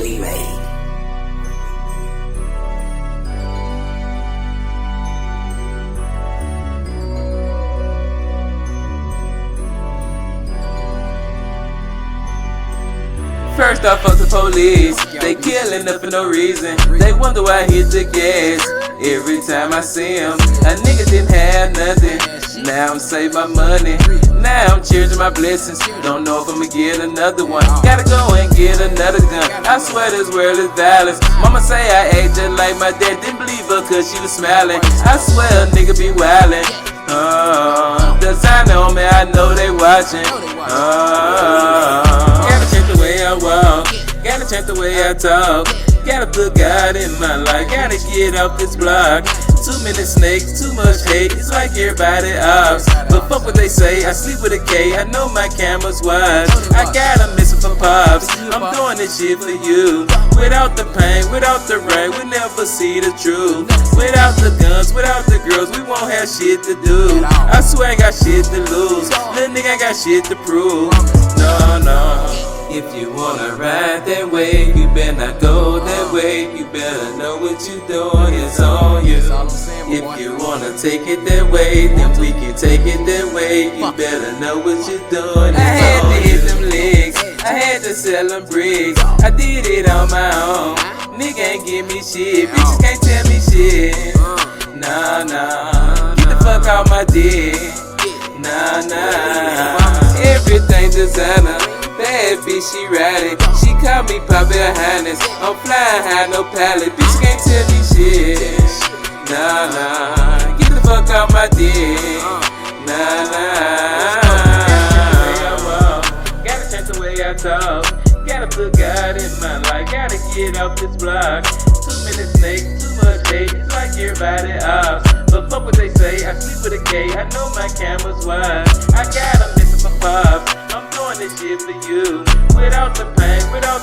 leeway. First off, fuck the police. They killing up for no reason. They wonder why I hit the gas every time I see them. A nigga didn't have nothing. Now I'm saving my money. Now I'm cherishing my blessings. Don't know if I'ma get another one. Gotta go and get another gun. I swear this world is violence. Mama say I act just like my dad. Didn't believe her cause she was smiling. I swear a nigga be wildin'. The sign on me, I know they watching. Gotta change the way I walk, gotta change the way I talk. Gotta put God in my life, gotta get off this block. Too many snakes, too much hate, it's like everybody ops. But fuck what they say, I sleep with a K, I know my camera's watch. I got a missing for pops, I'm doing this shit for you. Without the pain, without the rain, we never see the truth. Without the guns, without the girls, we won't have shit to do. I swear I got shit to lose, little nigga I got shit to prove. No, no. If you wanna ride that way, you better not go that way. You better know what you doing, it's on you. If you wanna take it that way, then we can take it that way. You better know what you're doing, I had to hit them legs, I had to sell them bricks. I did it on my own, nigga ain't give me shit. Bitches can't tell me shit. Nah, nah, get the fuck out my dick. Nah, nah, everything designer. Bad bitch, she riding. She call me Poppy Highness. I'm flying high, no pallet. Bitch can't tell me shit. Nah, nah, get the fuck out my dick. Nah, nah. Gotta change the way I talk. Gotta put God in my life. Gotta get off this block. Too many snakes, too much hate. It's like everybody ops. But fuck what they say. I sleep with a K. I know my camera's wide. I got a missing my pops. I'm doing this shit for you. Without the pain, without